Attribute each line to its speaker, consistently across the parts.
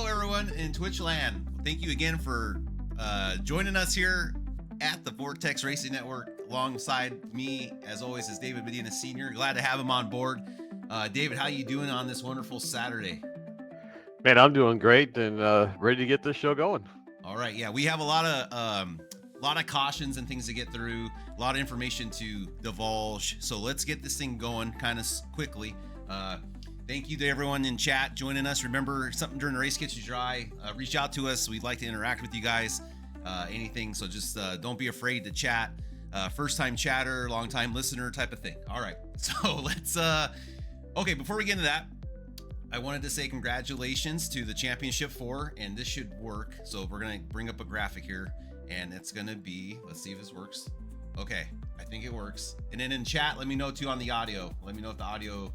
Speaker 1: Hello, everyone in Twitch land. Thank you again for joining us here at the Vortex Racing Network. Alongside me, as always, is David Medina Sr. Glad to have him on board. David, how you doing on this wonderful Saturday?
Speaker 2: Man, I'm doing great and ready to get this show going.
Speaker 1: All right, yeah, we have a lot of cautions and things to get through, a lot of information to divulge. So let's get this thing going kind of quickly. Thank you to everyone in chat joining us. Remember, something during the race gets you dry, reach out to us. We'd like to interact with you guys. Anything, so just don't be afraid to chat. First time chatter, long time listener type of thing. All right, so let's okay, before we get into that, I wanted to say congratulations to the Championship 4, and this should work. So we're gonna bring up a graphic here, and it's gonna be, let's see if this works. Okay, I think it works. And then in chat, let me know too on the audio. Let me know if the audio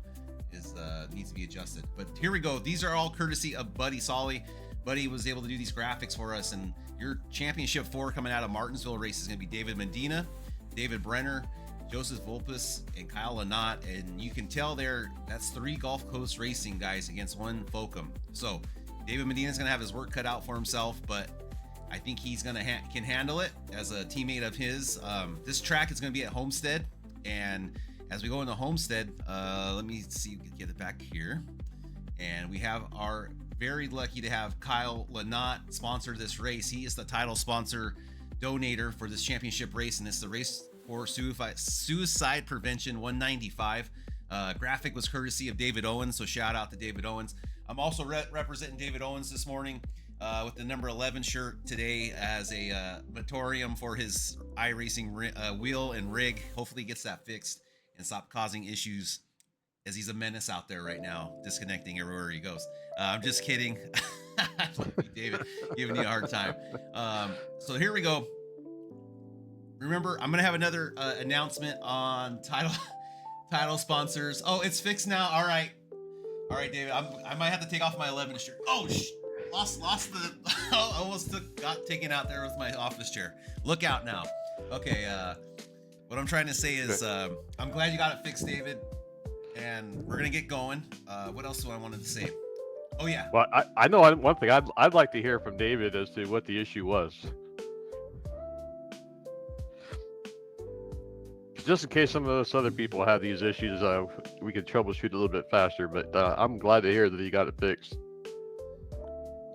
Speaker 1: is needs to be adjusted. But here we go. These are all courtesy of Buddy Solly. Buddy was able to do these graphics for us, and your Championship 4 coming out of Martinsville Race is gonna be David Medina, David Brenner, Joseph Volpus, and Kyle Lynott. And you can tell there, that's 3 Gulf Coast Racing guys against 1 Focum. So David Medina's gonna have his work cut out for himself, but I think he's gonna can handle it as a teammate of his. This track is gonna be at Homestead, and as we go into Homestead, let me see if we can get it back here. And we have our very lucky to have Kyle Lynott sponsor this race. He is the title sponsor donator for this championship race, and it's the race for suicide prevention 195. Graphic was courtesy of David Owens, so shout out to David Owens. I'm also representing David Owens this morning with the number 11 shirt today as a moratorium for his iRacing wheel and rig. Hopefully he gets that fixed and stop causing issues, as he's a menace out there right now, disconnecting everywhere he goes. I'm just kidding. David, giving you a hard time. So here we go. Remember, I'm gonna have another announcement on title sponsors. Oh, it's fixed now. All right, David. I might have to take off my 11 shirt. Oh, lost the. Almost got taken out there with my office chair. Look out now. Okay. What I'm trying to say is, I'm glad you got it fixed, David. And we're gonna get going. What else do I wanted to say? Oh yeah.
Speaker 2: Well, I know one thing. I'd like to hear from David as to what the issue was. Just in case some of those other people have these issues, we could troubleshoot a little bit faster. But I'm glad to hear that he got it fixed.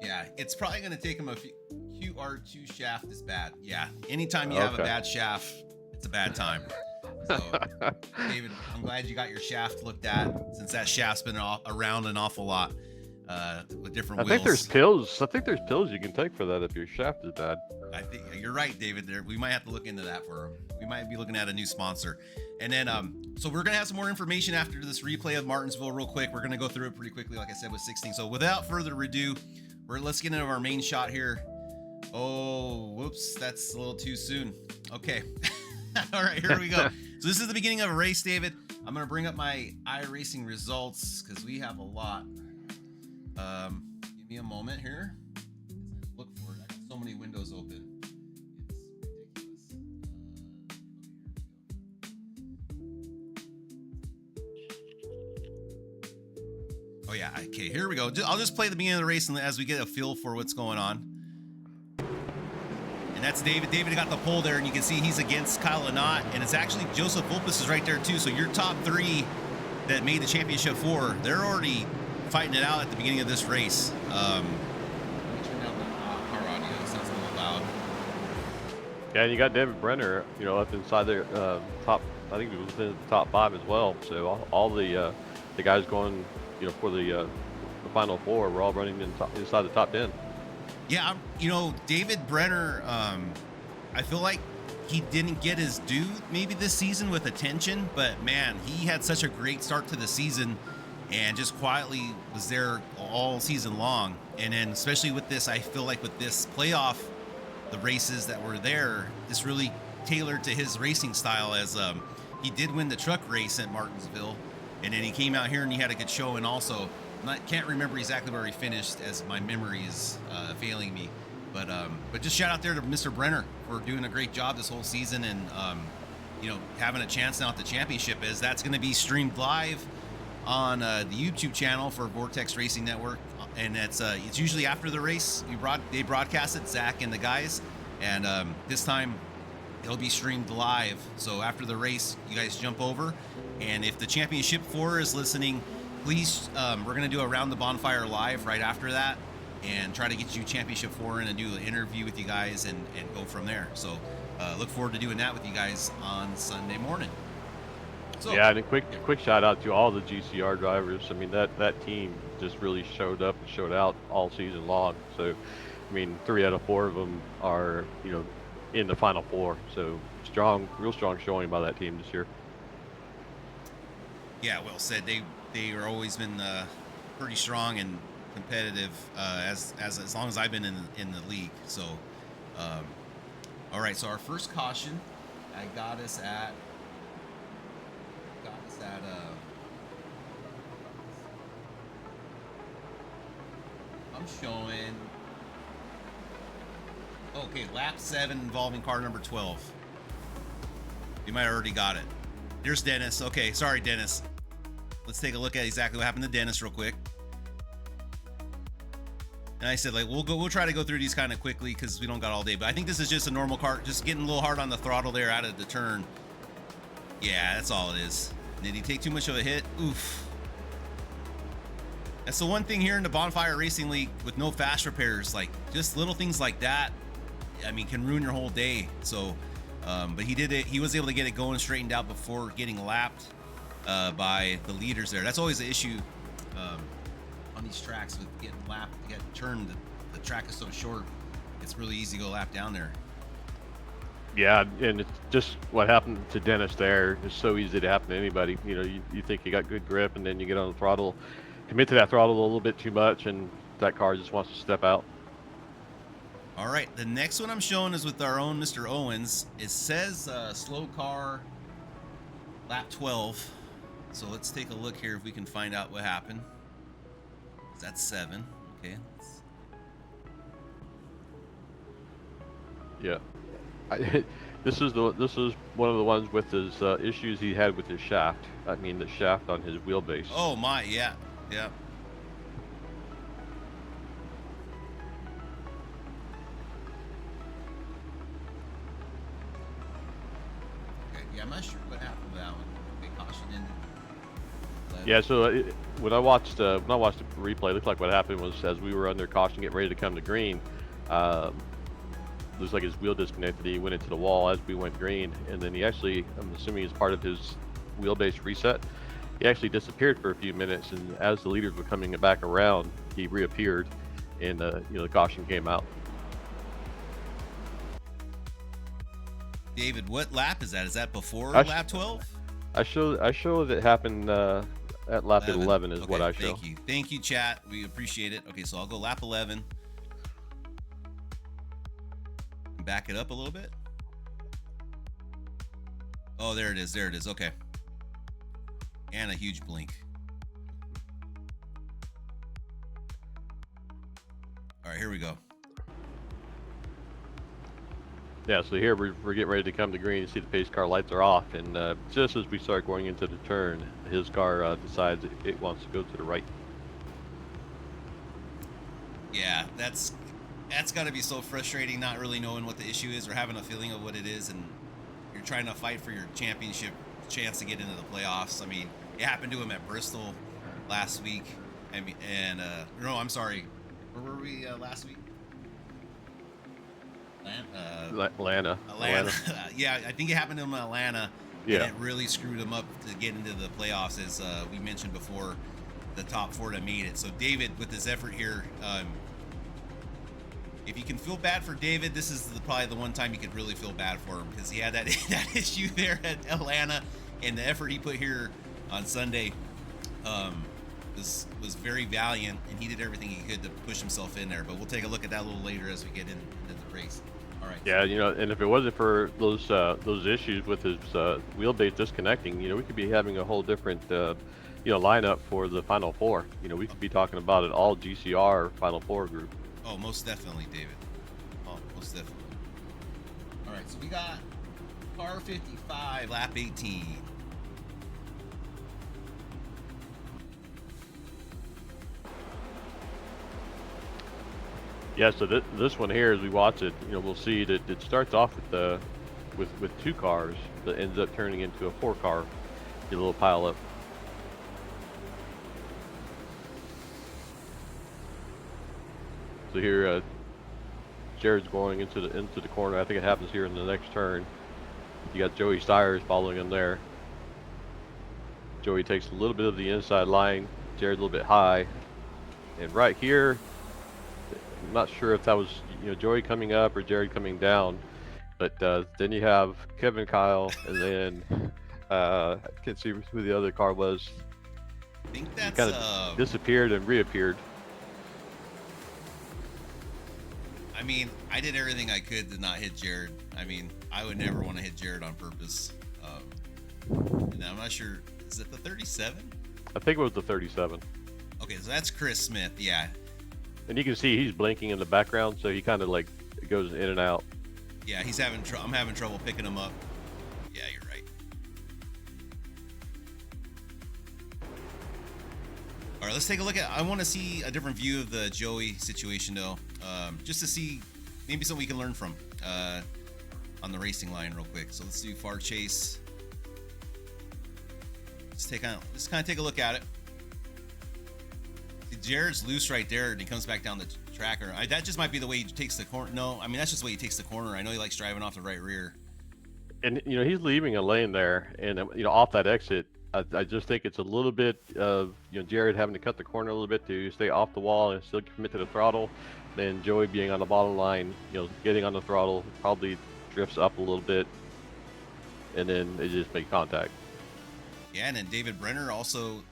Speaker 1: Yeah, it's probably gonna take him a few. QR2 shaft is bad. Yeah, anytime you have a bad shaft, it's a bad time. So, David, I'm glad you got your shaft looked at, since that shaft's been around an awful lot with different wheels.
Speaker 2: I think there's pills you can take for that if your shaft is bad.
Speaker 1: I think you're right, David. We might have to look into that for him. We might be looking at a new sponsor. And then, so we're gonna have some more information after this replay of Martinsville real quick. We're gonna go through it pretty quickly, like I said, with 16. So without further ado, let's get into our main shot here. Oh, whoops, that's a little too soon. Okay. All right, here we go. So this is the beginning of a race, David. I'm going to bring up my iRacing results because we have a lot. Give me a moment here. Look for it. I got so many windows open. It's ridiculous. Oh, yeah. Okay, here we go. I'll just play the beginning of the race as we get a feel for what's going on. And that's David. David got the pole there, and you can see he's against Kyle Lynott, and it's actually Joseph Volpus is right there too. So your top 3 that made the Championship 4, they're already fighting it out at the beginning of this race. Let me turn down the car audio. It sounds a little loud.
Speaker 2: Yeah, and you got David Brenner, up inside the top. I think it was in the top 5 as well. So all the guys going, for the final 4 were all running inside the top 10.
Speaker 1: Yeah, David Brenner, I feel like he didn't get his due maybe this season with attention, but man, he had such a great start to the season and just quietly was there all season long. And then especially with this, I feel like with this playoff, the races that were there, this really tailored to his racing style, as he did win the truck race at Martinsville, and then he came out here and he had a good showing also. Can't remember exactly where he finished, as my memory is failing me, but just shout out there to Mr. Brenner for doing a great job this whole season, and having a chance now at the championship, as that's going to be streamed live on the YouTube channel for Vortex Racing Network and it's usually after the race. They broadcast it, Zach and the guys, and this time it'll be streamed live. So after the race, you guys jump over, and if the Championship 4 is listening, please, we're gonna do Around the Bonfire live right after that, and try to get you Championship 4 in and do an interview with you guys and go from there. So look forward to doing that with you guys on Sunday morning. So,
Speaker 2: yeah, and a quick shout out to all the GCR drivers. I mean, that team just really showed up and showed out all season long. So, I mean, 3 out of 4 of them are, you know, in the Final Four. So real strong showing by that team this year.
Speaker 1: Yeah, well said. They are always been pretty strong and competitive as long as I've been in the league. So, all right. So our first caution, I got us at. I'm showing. Okay, lap 7 involving car number 12. You might have already got it. Here's Dennis. Okay, sorry, Dennis. Let's take a look at exactly what happened to Dennis real quick. And I said, like, we'll try to go through these kind of quickly because we don't got all day. But I think this is just a normal car, just getting a little hard on the throttle there out of the turn. Yeah, that's all it is. Did he take too much of a hit? Oof. That's the one thing here in the Bonfire Racing League with no fast repairs. Like, just little things like that, I mean, can ruin your whole day. So, but he did it. He was able to get it going straightened out before getting lapped by the leaders there. That's always the issue on these tracks with getting lapped. You get turned. The track is so short. It's really easy to go lap down there.
Speaker 2: Yeah, and it's just what happened to Dennis there. It's so easy to happen to anybody. You know, you think you got good grip, and then you get on the throttle, commit to that throttle a little bit too much, and that car just wants to step out.
Speaker 1: All right, the next one I'm showing is with our own Mr. Owens. It says slow car, lap 12. So let's take a look here if we can find out what happened. That's 7. Okay.
Speaker 2: Yeah. This is one of the ones with his issues he had with his shaft. I mean, the shaft on his wheelbase.
Speaker 1: Oh my, yeah. Okay, yeah, I'm not sure what happened with that one. Okay, caution in.
Speaker 2: Yeah, so when I watched the replay, it looked like what happened was as we were under caution, getting ready to come to green, looks like his wheel disconnected. He went into the wall as we went green, and then he actually, I'm assuming as part of his wheelbase reset, he actually disappeared for a few minutes. And as the leaders were coming back around, he reappeared, and the caution came out.
Speaker 1: David, what lap is that? Is that before lap 12?
Speaker 2: I show that it happened at lap 11 is what I show.
Speaker 1: Thank you, chat. We appreciate it. Okay, so I'll go lap 11. Back it up a little bit. Oh, there it is. Okay. And a huge blink. All right, here we go.
Speaker 2: Yeah, so here we're getting ready to come to green. You see the pace car lights are off, and just as we start going into the turn, his car decides it wants to go to the right.
Speaker 1: Yeah, that's got to be so frustrating, not really knowing what the issue is or having a feeling of what it is, and you're trying to fight for your championship chance to get into the playoffs. I mean, it happened to him at Bristol last week. No, I'm sorry. Where were we last week?
Speaker 2: Atlanta.
Speaker 1: Yeah, I think it happened to him in Atlanta.
Speaker 2: Yeah.
Speaker 1: And it really screwed him up to get into the playoffs, as we mentioned before, the top 4 that made it. So David, with his effort here, if you can feel bad for David, this is probably the one time you could really feel bad for him, because he had that issue there at Atlanta, and the effort he put here on Sunday was very valiant, and he did everything he could to push himself in there. But we'll take a look at that a little later as we get into the race. All right.
Speaker 2: Yeah, and if it wasn't for those issues with his wheelbase disconnecting, we could be having a whole different lineup for the Final Four. We could be talking about an all GCR Final Four group.
Speaker 1: Oh, most definitely, David. Oh, most definitely. All right, so we got car 55, lap 18.
Speaker 2: Yeah, so this one here, as we watch it, we'll see that it starts off with 2 cars that ends up turning into a 4-car, get a little pile up. So here, Jared's going into the corner. I think it happens here in the next turn. You got Joey Stires following him there. Joey takes a little bit of the inside line. Jared's a little bit high, and right here, I'm not sure if that was Joey coming up or Jared coming down, but then you have Kevin Kyle, and then I can't see who the other car was.
Speaker 1: I think that's
Speaker 2: kind of disappeared and reappeared.
Speaker 1: I mean, I did everything I could to not hit Jared. I mean, I would never want to hit Jared on purpose. And I'm not sure. Is it the 37?
Speaker 2: I think it was the 37.
Speaker 1: Okay, so that's Chris Smith. Yeah.
Speaker 2: And you can see he's blinking in the background, so he kind of like goes in and out.
Speaker 1: Yeah, he's having I'm having trouble picking him up. Yeah, you're right. All right, let's take a look at. I want to see a different view of the Joey situation, though, just to see maybe something we can learn from on the racing line, real quick. So let's do far chase. Let's kind of take a look at it. See, Jared's loose right there, and he comes back down the tracker. That just might be the way he takes the corner. No, I mean that's just the way he takes the corner. I know he likes driving off the right rear.
Speaker 2: And he's leaving a lane there, and off that exit. I just think it's a little bit of Jared having to cut the corner a little bit to stay off the wall and still commit to the throttle. Then Joey being on the bottom line, getting on the throttle, probably drifts up a little bit, and then they just make contact.
Speaker 1: Yeah, and then David Brenner, also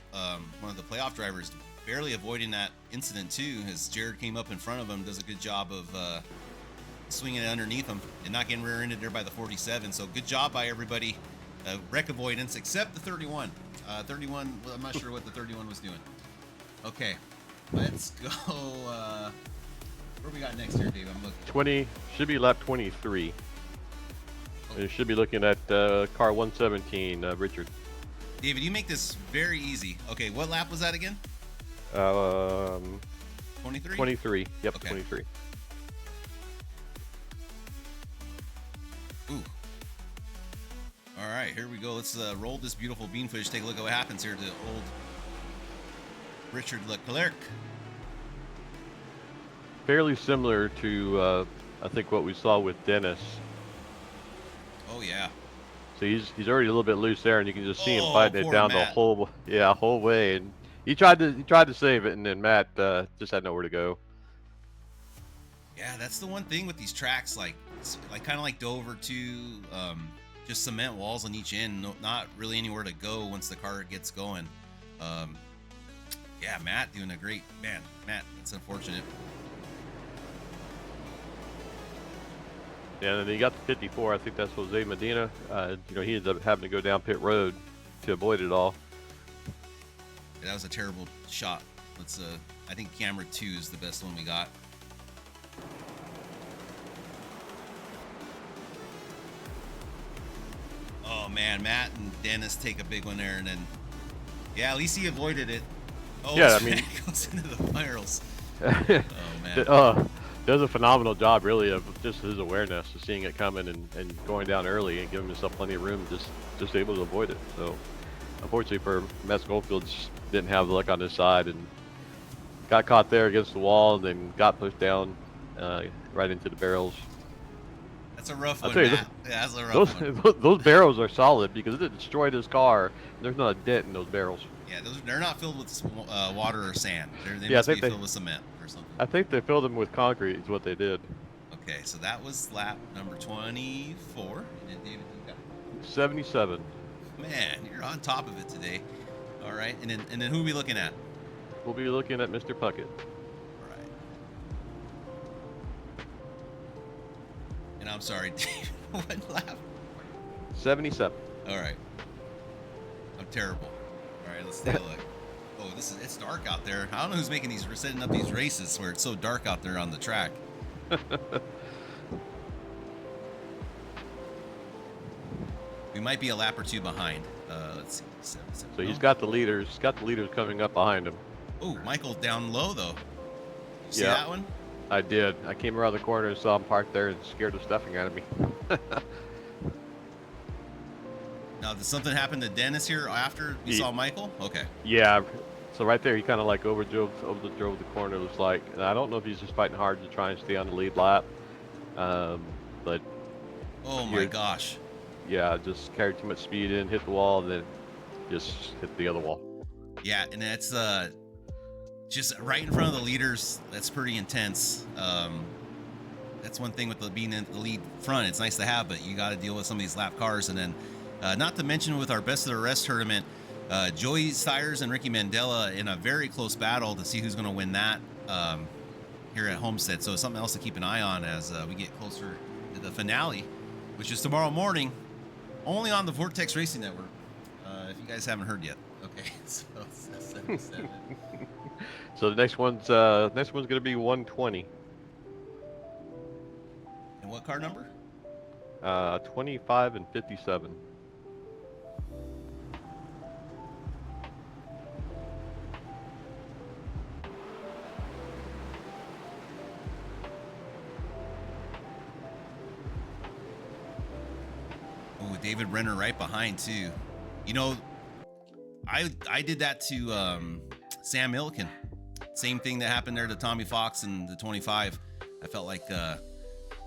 Speaker 1: one of the playoff drivers, barely avoiding that incident too, as Jared came up in front of him, does a good job of swinging it underneath him and not getting rear-ended there by the 47. So good job by everybody. Wreck avoidance, except the 31. 31, well, I'm not sure what the 31 was doing. Okay, let's go. Where we got next here, Dave? I'm looking.
Speaker 2: 20 should be lap 23. Oh. It should be looking at car 117, Richard.
Speaker 1: David, you make this very easy. Okay, what lap was that again? 23?
Speaker 2: 23. Yep,
Speaker 1: okay.
Speaker 2: 23.
Speaker 1: Ooh. All right, here we go. Let's roll this beautiful bean footage. Take a look at what happens here to old Richard Leclerc.
Speaker 2: Fairly similar to, I think, what we saw with Dennis.
Speaker 1: Oh, yeah.
Speaker 2: So he's already a little bit loose there, and you can just see him fighting it down
Speaker 1: Matt.
Speaker 2: the whole way. And he tried to save it, and then Matt just had nowhere to go.
Speaker 1: Yeah, that's the one thing with these tracks, like kind of like Dover too. Just cement walls on each end, not really anywhere to go once the car gets going. Yeah, Matt doing a great man. Matt, that's unfortunate.
Speaker 2: Yeah, and then you got the 54. I think that's Jose Medina. He ends up having to go down pit road to avoid it all.
Speaker 1: Yeah, that was a terrible shot. Let's. I think camera 2 is the best one we got. Oh man, Matt and Dennis take a big one there, and then yeah, at least he avoided it. Oh
Speaker 2: yeah, I mean,
Speaker 1: it goes into the spirals. Oh man.
Speaker 2: Does a phenomenal job, really, of just his awareness of seeing it coming and going down early and giving himself plenty of room, just able to avoid it. So, unfortunately for Matt Schofield, just didn't have the luck on his side and got caught there against the wall, and then got pushed down right into the barrels.
Speaker 1: That's a rough one, Matt. Yeah, that's a rough one.
Speaker 2: Those barrels are solid because it destroyed his car. There's not a dent in those barrels.
Speaker 1: Yeah, they're not filled with water or sand. They
Speaker 2: yeah,
Speaker 1: must be filled with cement or something.
Speaker 2: I think they filled them with concrete is what they did.
Speaker 1: Okay, so that was lap number 24. And David, you got
Speaker 2: 77.
Speaker 1: Man, you're on top of it today. All right, and then who are we looking at?
Speaker 2: We'll be looking at Mr. Puckett.
Speaker 1: All right. And I'm sorry, David, what lap?
Speaker 2: 77.
Speaker 1: All right. I'm terrible. All right, let's take a look. Oh, it's dark out there. I don't know who's making these. We're setting up these races where it's so dark out there on the track. We might be a lap or two behind. Let's see. 77.
Speaker 2: So he's got the leaders. He's got the leaders coming up behind him.
Speaker 1: Oh, Michael down low though. You see
Speaker 2: Yeah.
Speaker 1: that one?
Speaker 2: I did. I came around the corner and saw him parked there and scared the stuffing out of me.
Speaker 1: Now, did something happen to Dennis here after we
Speaker 2: He,
Speaker 1: saw Michael? Okay.
Speaker 2: yeah. So right there, he kind of like drove the corner. It was like, and I don't know if he's just fighting hard to try and stay on the lead lap. But
Speaker 1: Oh my
Speaker 2: here,
Speaker 1: gosh.
Speaker 2: yeah, just carried too much speed in, hit the wall, and then just hit the other wall.
Speaker 1: Yeah, and that's just right in front of the leaders. That's pretty intense. That's one thing with being in the lead front. It's nice to have, but you got to deal with some of these lap cars. And then, not to mention with our Best of the Rest tournament, Joey Stires and Ricky Mandela in a very close battle to see who's going to win that here at Homestead. So it's something else to keep an eye on as we get closer to the finale, which is tomorrow morning, only on the Vortex Racing Network. If you guys haven't heard yet. Okay, so 77.
Speaker 2: So the next one's going to be 120.
Speaker 1: And what car number?
Speaker 2: 25 and 57.
Speaker 1: Oh, David Brenner right behind too. You know, I did that to Sam Milliken. Same thing that happened there to Tommy Fox and the 25. I felt like it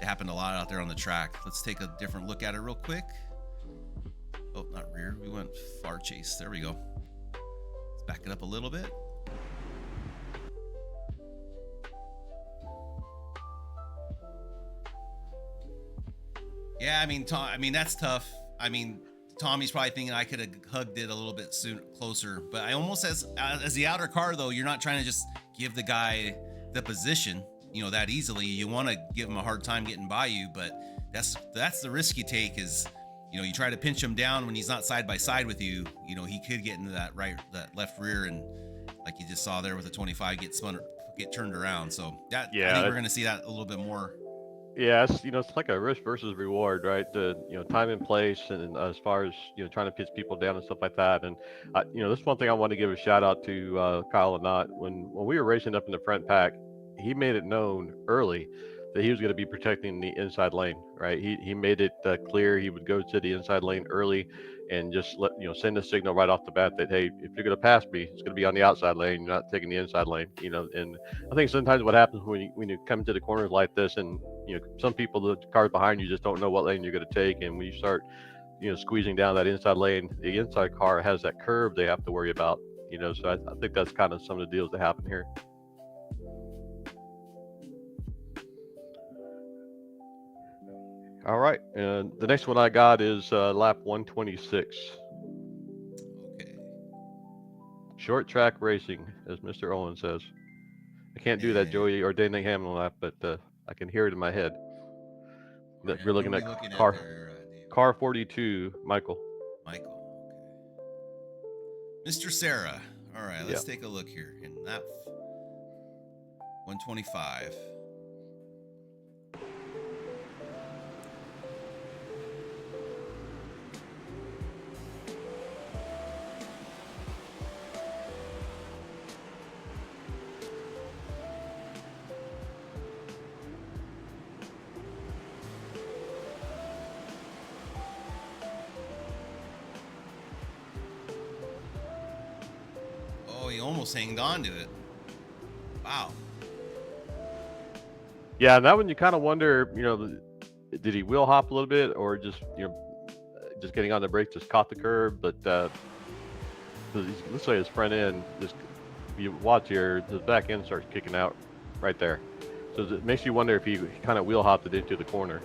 Speaker 1: happened a lot out there on the track. Let's take a different look at it real quick. Oh, not rear. We went far chase. There we go. Let's back it up a little bit. Yeah, I mean that's tough. I mean, Tommy's probably thinking I could have hugged it a little bit closer, but I almost as the outer car though, you're not trying to just give the guy the position, that easily. You want to give him a hard time getting by you, but that's the risk you take. Is you try to pinch him down when he's not side by side with you. He could get into that left rear, and like you just saw there with the 25 get turned around. So I think we're going to see that a little bit more.
Speaker 2: Yeah, it's like a risk versus reward, right? The time and place, and as far as trying to pitch people down and stuff like that. And this one thing I want to give a shout out to Kyle and Knott. When we were racing up in the front pack, he made it known early that he was going to be protecting the inside lane, right? He made it clear he would go to the inside lane early and just send a signal right off the bat that, hey, if you're going to pass me, it's going to be on the outside lane. You're not taking the inside lane, And I think sometimes what happens when you come to the corners like this, and some people, the cars behind you, just don't know what lane you're going to take, and when you start squeezing down that inside lane, the inside car has that curve they have to worry about. So I think that's kind of some of the deals that happen here. All right, and the next one I got is lap 126.
Speaker 1: Okay.
Speaker 2: Short track racing, as Mr. Owen says. I can't do that Joey or Danny Hamlin lap, but I can hear it in my head. That we're looking at car 42, Michael.
Speaker 1: Okay. Mr. Sarah. All right, let's take a look here. In that 125. He almost hanged on to it. Wow.
Speaker 2: Yeah, that one you kind of wonder, did he wheel hop a little bit, or just just getting on the brake just caught the curb? But looks like his front end, just if you watch here, his back end starts kicking out right there. So it makes you wonder if he kind of wheel hopped it into the corner.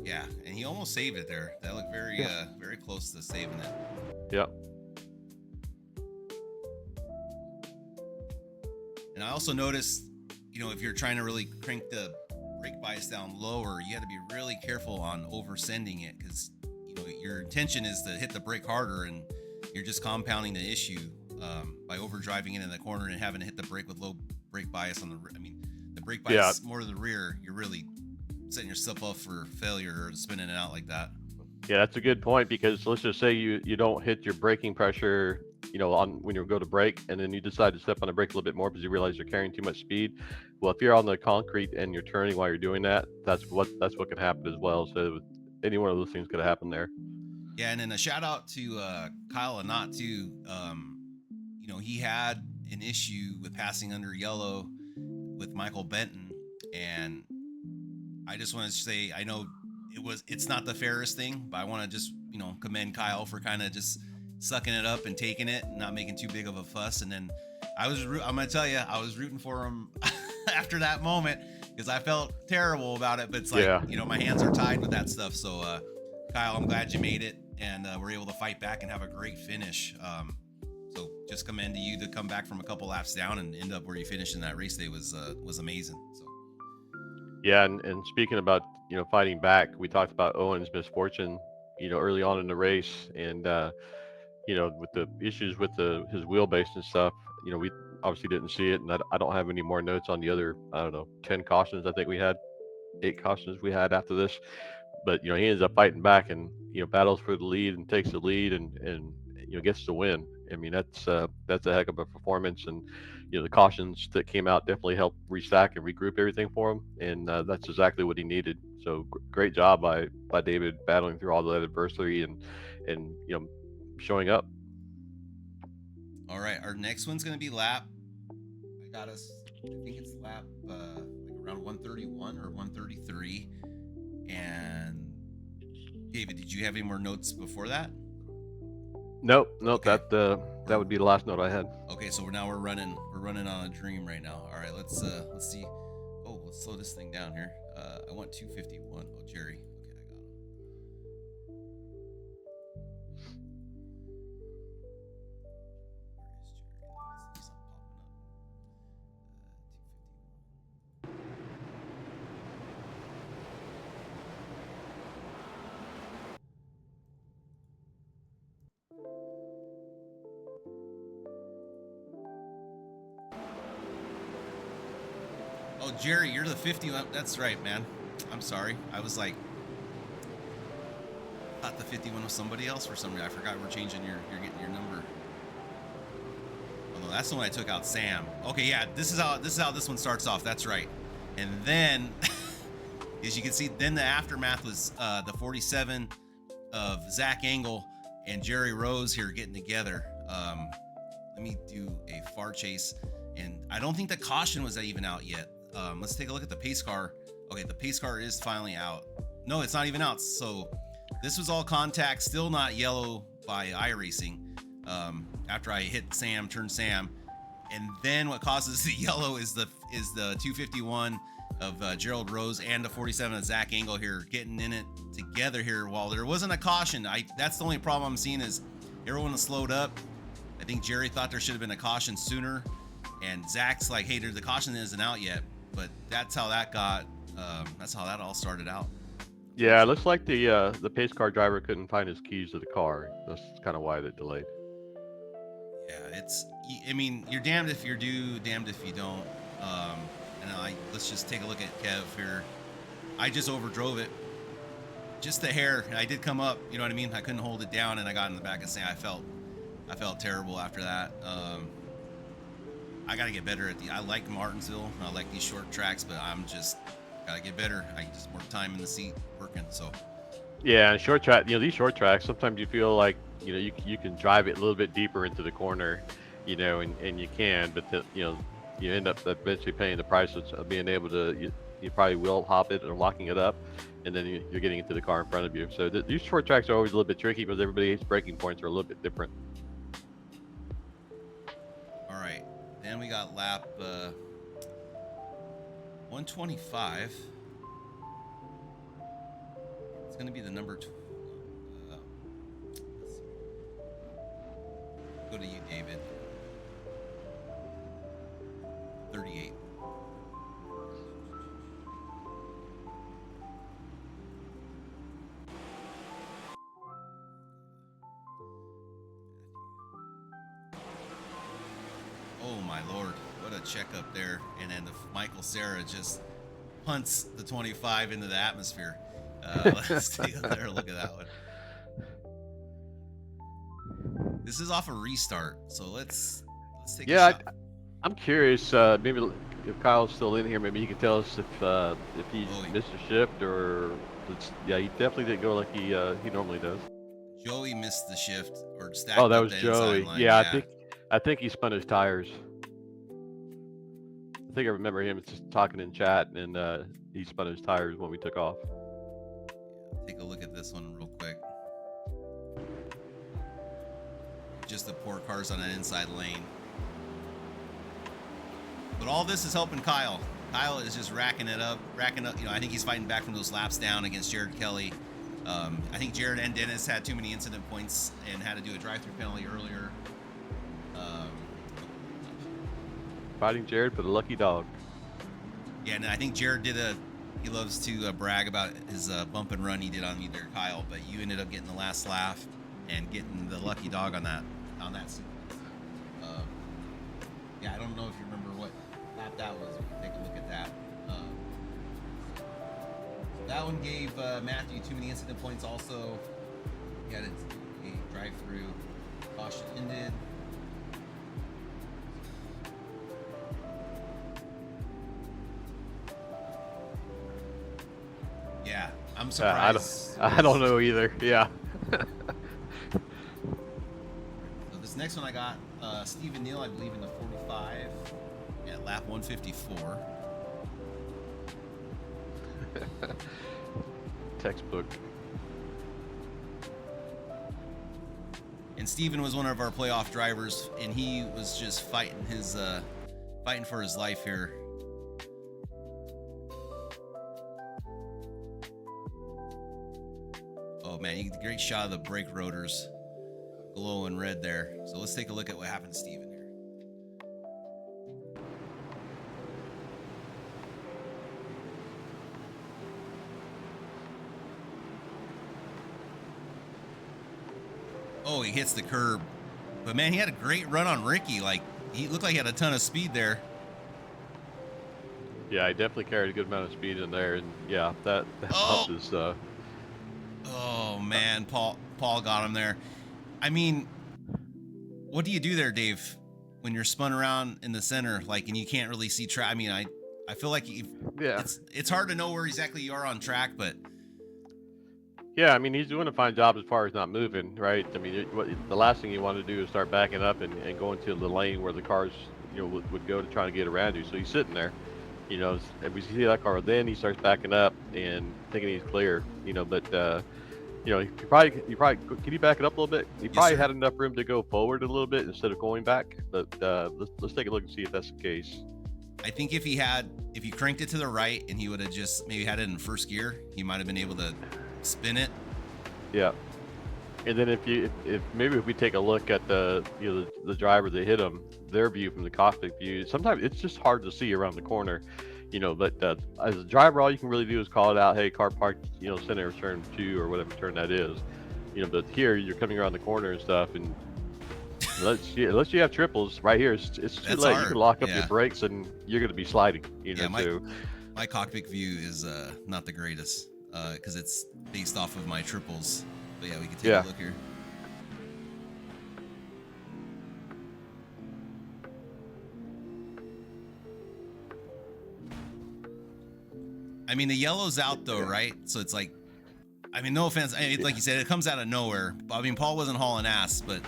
Speaker 1: Yeah, and he almost saved it there. That looked very very close to saving it.
Speaker 2: Yeah.
Speaker 1: And I also noticed, if you're trying to really crank the brake bias down lower, you got to be really careful on oversending it, because your intention is to hit the brake harder, and you're just compounding the issue by overdriving it in the corner and having to hit the brake with low brake bias on the brake bias more to the rear. You're really setting yourself up for failure or spinning it out like that.
Speaker 2: Yeah, that's a good point, because let's just say you don't hit your braking pressure on when you go to brake, and then you decide to step on the brake a little bit more because you realize you're carrying too much speed. Well, if you're on the concrete and you're turning while you're doing that, that's what can happen as well. So any one of those things could happen there.
Speaker 1: Yeah, and then a shout out to Kyle and not too. He had an issue with passing under yellow with Michael Benton, and I just want to say I know it's not the fairest thing, but I want to just commend Kyle for kind of just sucking it up and taking it, and not making too big of a fuss. And then I'm gonna tell you, I was rooting for him after that moment because I felt terrible about it. But it's like my hands are tied with that stuff. So Kyle, I'm glad you made it, and we're able to fight back and have a great finish. So just commend to you to come back from a couple laps down and end up where you finished in that race day was amazing. So.
Speaker 2: Yeah, and speaking about fighting back, we talked about Owen's misfortune, early on in the race, and with the issues with his wheelbase and stuff, we obviously didn't see it, and I don't have any more notes on the other 10 cautions. I think we had 8 cautions we had after this, but he ends up fighting back and battles for the lead and takes the lead and gets the win. I mean, that's a heck of a performance, and the cautions that came out definitely helped restack and regroup everything for him, and that's exactly what he needed. So great job by David battling through all that adversity and showing up.
Speaker 1: All right, our next one's gonna be lap. I think it's lap like around 131 or 133. And David, did you have any more notes before that?
Speaker 2: Nope.
Speaker 1: Okay.
Speaker 2: That would be the last note I had.
Speaker 1: Okay, so we're running on a dream right now. All right, let's see. Oh, let's slow this thing down here. I want 251. Oh, Jerry. Okay, I got him. Where is Jerry? He's not popping up. 251. Oh, Jerry, you're the 51. That's right, man. I'm sorry. I was like, I thought the 51 was somebody else for some reason. I forgot we're changing you're getting your number. Oh no, that's the one I took out Sam. Okay, yeah, this is how this one starts off. That's right. And then, as you can see, then the aftermath was the 47 of Zach Engel and Jerry Rose here getting together. Let me do a far chase, and I don't think the caution was even out yet. Let's take a look at the pace car. Okay, the pace car is finally out. No, it's not even out. So this was all contact, still not yellow by iRacing. After I turned Sam, and then what causes the yellow is the 251 of Gerald Rose and the 47 of Zach Engel here getting in it together here. While there wasn't a caution, that's the only problem I'm seeing is everyone was slowed up. I think Jerry thought there should have been a caution sooner, and Zach's like, "Hey, the caution isn't out yet." But that's how that got. That's how that all started out.
Speaker 2: Yeah, it looks like the pace car driver couldn't find his keys to the car. That's kind of why it delayed.
Speaker 1: Yeah, I mean, you're damned if you do, damned if you don't. Let's just take a look at Kev here. I just overdrove it, just the hair. I did come up, you know what I mean? I couldn't hold it down, and I got in the back and Sam. I felt terrible after that. I got to get better I like Martinsville. I like these short tracks, but I'm just got to get better. I just more time in the seat working. So.
Speaker 2: Yeah, and short track. These short tracks. Sometimes you feel like you can drive it a little bit deeper into the corner, and you can, but you end up eventually paying the price of being able to. You probably will hop it or locking it up, and then you're getting into the car in front of you. So these short tracks are always a little bit tricky because everybody's braking points are a little bit different.
Speaker 1: All right. Then we got lap 125. It's going to be the number let's see. Go to you, David. 38. Oh my Lord, what a check up there. And then Michael Cera just punts the 25 into the atmosphere. Let's take a look at that one. This is off a restart, so let's take a
Speaker 2: Yeah,
Speaker 1: shot.
Speaker 2: I'm curious. Maybe if Kyle's still in here, maybe he can tell us if he missed a shift or yeah, he definitely didn't go like he normally does.
Speaker 1: Joey missed the shift or stacked
Speaker 2: Oh, that
Speaker 1: up
Speaker 2: was
Speaker 1: the inside
Speaker 2: Joey.
Speaker 1: line.
Speaker 2: Yeah,
Speaker 1: Yeah.
Speaker 2: I think he spun his tires. I think I remember him just talking in chat, and he spun his tires when we took off.
Speaker 1: Take a look at this one real quick. Just the poor cars on that inside lane. But all this is helping Kyle. Kyle is just racking up. You know, I think he's fighting back from those laps down against Jared Kelly. I think Jared and Dennis had too many incident points and had to do a drive-through penalty earlier.
Speaker 2: Fighting Jared for the lucky dog.
Speaker 1: Yeah, and I think Jared he loves to brag about his bump and run he did on you there, Kyle, but you ended up getting the last laugh and getting the lucky dog on that sequence. Yeah, I don't know if you remember what lap that was. We can take a look at that. That one gave Matthew too many incident points also. He had a drive-through. Caution ended. Yeah, I'm surprised.
Speaker 2: I don't know either. Yeah.
Speaker 1: So this next one I got Stephen Neal, I believe, in the 45 at lap 154.
Speaker 2: Textbook.
Speaker 1: And Stephen was one of our playoff drivers, and he was just fighting for his life here. Oh man, you get a great shot of the brake rotors glowing red there. So let's take a look at what happened to Stephen here. Oh, he hits the curb. But man, he had a great run on Ricky. Like, he looked like he had a ton of speed there.
Speaker 2: Yeah, he definitely carried a good amount of speed in there, and yeah, that helped us.
Speaker 1: Oh man, Paul got him there. I mean, what do you do there, Dave, when you're spun around in the center, like, and you can't really see track? I mean, I feel like it's hard to know where exactly you are on track, but
Speaker 2: yeah, I mean, he's doing a fine job as far as not moving, right? I mean, the last thing you want to do is start backing up and going to the lane where the cars, would go to try to get around you. So he's sitting there, and we see that car, then he starts backing up and thinking he's clear, but you probably can you back it up a little bit? He probably had enough room to go forward a little bit instead of going back. But let's take a look and see if that's the case.
Speaker 1: I think if he cranked it to the right and he would have just maybe had it in first gear, he might have been able to spin it.
Speaker 2: Yeah. And then if we take a look at the driver that hit him, their view from the cockpit view, sometimes it's just hard to see around the corner, but as a driver, all you can really do is call it out, hey, car parked, center turn 2 or whatever turn that is, but here you're coming around the corner and stuff, and unless you have triples right here, it's too late. You can lock up your brakes and you're going to be sliding,
Speaker 1: my cockpit view is not the greatest because it's based off of my triples. But yeah, we can take a look here. I mean, the yellow's out though, right? So it's like, I mean, no offense, like you said, it comes out of nowhere. I mean, Paul wasn't hauling ass, but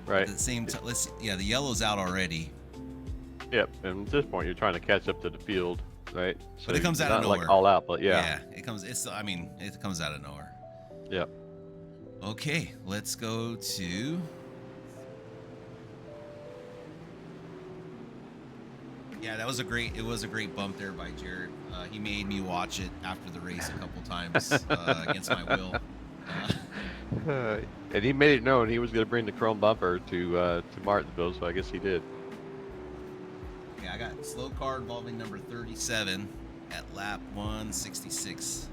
Speaker 2: right
Speaker 1: at the same time, the yellow's out already.
Speaker 2: Yep, and at this point, you're trying to catch up to the field, right? So
Speaker 1: but it comes out of nowhere.
Speaker 2: Like all out, but
Speaker 1: yeah, it comes out of nowhere.
Speaker 2: Yep.
Speaker 1: Okay, let's go to. Yeah, it was a great bump there by Jared. He made me watch it after the race a couple times against my will.
Speaker 2: And he made it known he was going to bring the chrome bumper to Martinsville, so I guess he did.
Speaker 1: Yeah, I got slow car involving number 37 at lap 166.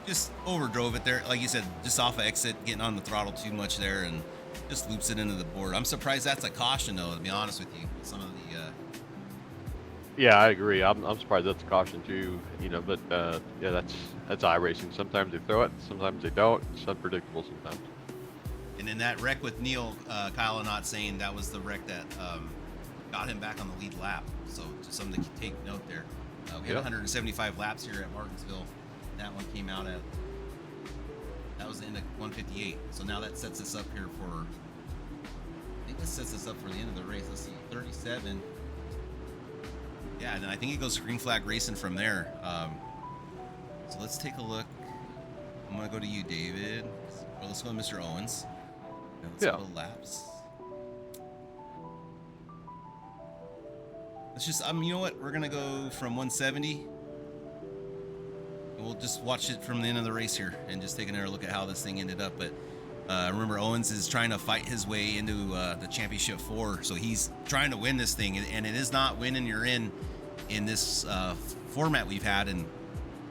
Speaker 1: just overdrove it there. Like you said, just off of exit, getting on the throttle too much there, and just loops it into the board. I'm surprised that's a caution, though, to be honest with you. Some of the
Speaker 2: Yeah, I agree. I'm surprised that's a caution too. But yeah, that's iRacing. Sometimes they throw it, sometimes they don't. It's unpredictable sometimes.
Speaker 1: and then that wreck with Neil, Kyle not saying that was the wreck that got him back on the lead lap. So just something to take note there. We had 175 laps here at Martinsville. That one came out at, that was the end of 158. So now that sets us up here for, I think this sets us up for the end of the race. Let's see, 37. Yeah, and then I think it goes green flag racing from there. So let's take a look. I'm gonna go to you, David. Or let's go to Mr. Owens. And let's go to laps. Let's just, you know what? We're gonna go from 170. We'll just watch it from the end of the race here and just take another look at how this thing ended up. But remember, Owens is trying to fight his way into the championship 4, so he's trying to win this thing, and it is not winning you're in this format we've had, and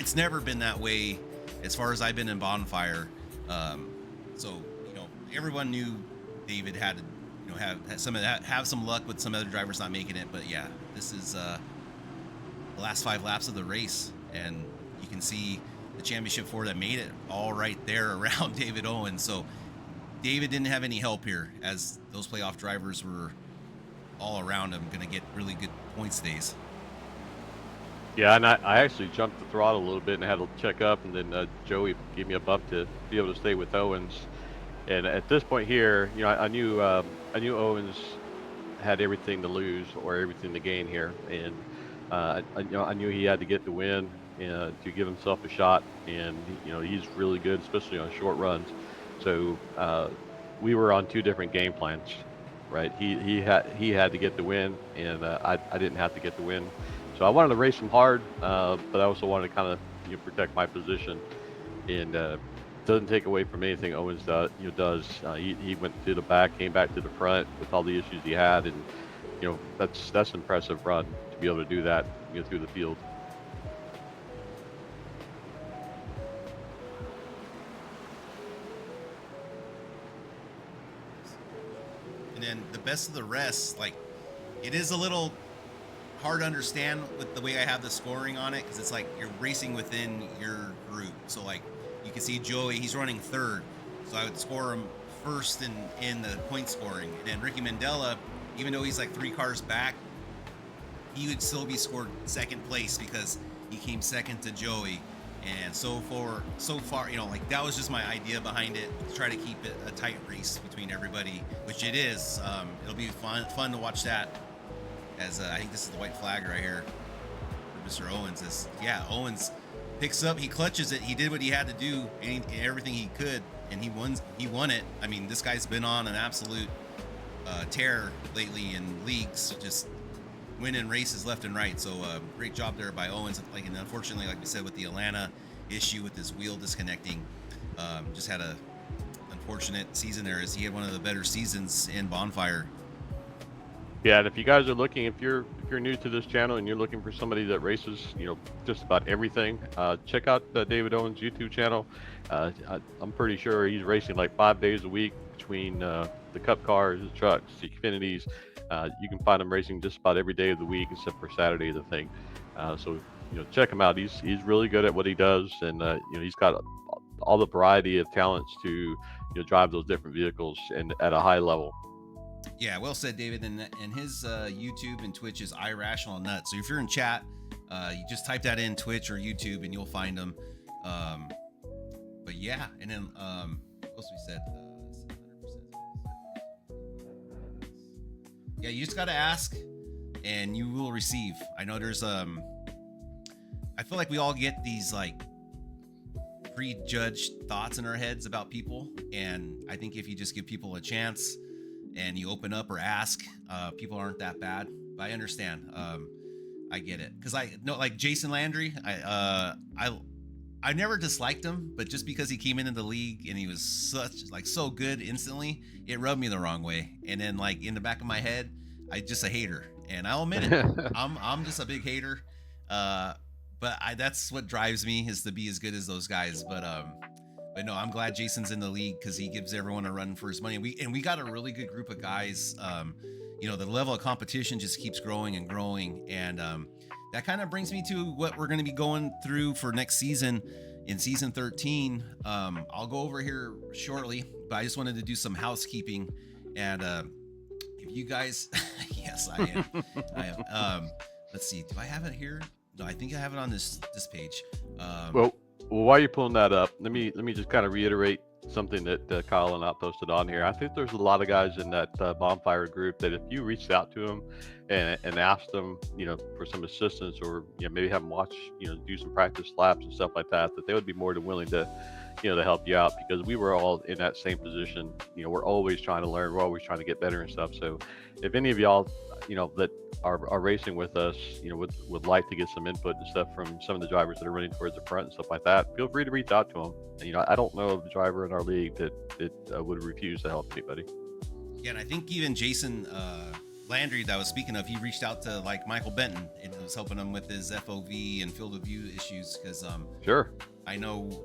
Speaker 1: it's never been that way as far as I've been in Bonfire. So everyone knew David had to have some of that, have some luck with some other drivers not making it. But yeah, this is the last 5 laps of the race, and you can see the championship 4 that made it all right there around David Owens. So David didn't have any help here, as those playoff drivers were all around him, going to get really good points days.
Speaker 2: Yeah, and I actually jumped the throttle a little bit and had to check up, and then Joey gave me a bump to be able to stay with Owens. And at this point here, I knew Owens had everything to lose or everything to gain here, and I knew he had to get the win to give himself a shot. And he's really good, especially on short runs. So we were on 2 different game plans, right? He had to get the win, and I didn't have to get the win. So I wanted to race him hard, but I also wanted to kind of protect my position, and doesn't take away from anything Owens does. He went to the back, came back to the front with all the issues he had, and that's an impressive run to be able to do that through the field.
Speaker 1: And then the best of the rest, like, it is a little hard to understand with the way I have the scoring on it, because it's like you're racing within your group. So like you can see Joey, he's running 3rd, so I would score him 1st in the point scoring. And then Ricky Mandela, even though he's like 3 cars back, he would still be scored 2nd place because he came 2nd to Joey. And so far, like, that was just my idea behind it, to try to keep it a tight race between everybody, which it is. It'll be fun to watch that. As I think this is the white flag right here for Mr. Owens. Owens picks up, he clutches it. He did what he had to do, everything he could, and he won it. I mean, this guy's been on an absolute tear lately in leagues, just winning races left and right. So great job there by Owens. And unfortunately, like we said, with the Atlanta issue with his wheel disconnecting, just had a unfortunate season there, as he had one of the better seasons in Bonfire.
Speaker 2: Yeah, and if you guys are looking, if you're new to this channel and you're looking for somebody that races, just about everything, check out David Owens' YouTube channel. I'm pretty sure he's racing like 5 days a week between the Cup cars, the trucks, the Xfinities. You can find him racing just about every day of the week except for Saturday, I think. So check him out. He's really good at what he does, and he's got all the variety of talents to drive those different vehicles and at a high level.
Speaker 1: Yeah, well said, David. And his YouTube and Twitch is iRational Nuts. So if you're in chat, you just type that in Twitch or YouTube and you'll find him. But yeah, and then what else we said? 100%. Yeah, you just gotta ask, and you will receive. I know there's I feel like we all get these like prejudged thoughts in our heads about people, and I think if you just give people a chance and you open up or ask, people aren't that bad. But I understand. I get it, because I know, like Jason Landry, I never disliked him, but just because he came into the league and he was so good instantly, it rubbed me the wrong way. And then like in the back of my head, I just a hater, and I'll admit it. I'm just a big hater. But but that's what drives me, is to be as good as those guys. But no, I'm glad Jason's in the league because he gives everyone a run for his money. We got a really good group of guys. The level of competition just keeps growing and growing, and that kind of brings me to what we're going to be going through for next season in season 13. I'll go over here shortly, but I just wanted to do some housekeeping. And if you guys, yes, I am. I am. Let's see. Do I have it here? No, I think I have it on this page.
Speaker 2: Well, while you're pulling that up, let me just kind of reiterate something that Kyle and I posted on here. I think there's a lot of guys in that Bonfire group that if you reached out to them and asked them, for some assistance, or maybe have them watch, do some practice laps and stuff like that, that they would be more than willing to help you out, because we were all in that same position. We're always trying to learn, we're always trying to get better and stuff. So if any of y'all that are racing with us, would like to get some input and stuff from some of the drivers that are running towards the front and stuff like that, feel free to reach out to them. And, I don't know of a driver in our league that would refuse to help anybody.
Speaker 1: Yeah, and I think even Jason Landry that I was speaking of, he reached out to like Michael Benton and was helping him with his FOV and field of view issues, because
Speaker 2: sure,
Speaker 1: I know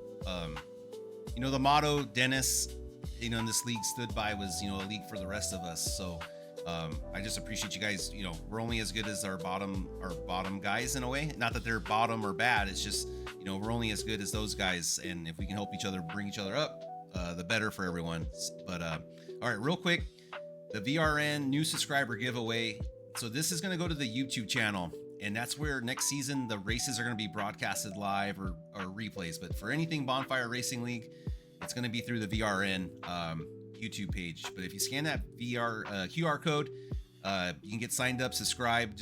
Speaker 1: the motto Dennis in this league stood by was a league for the rest of us. So I just appreciate you guys. We're only as good as our bottom guys, in a way. Not that they're bottom or bad. It's just, we're only as good as those guys. And if we can help each other, bring each other up, the better for everyone. But all right, real quick, the VRN new subscriber giveaway. So this is going to go to the YouTube channel, and that's where next season the races are going to be broadcasted live or replays. But for anything Bonfire Racing League, it's going to be through the VRN YouTube page. But if you scan that QR code, you can get signed up, subscribe.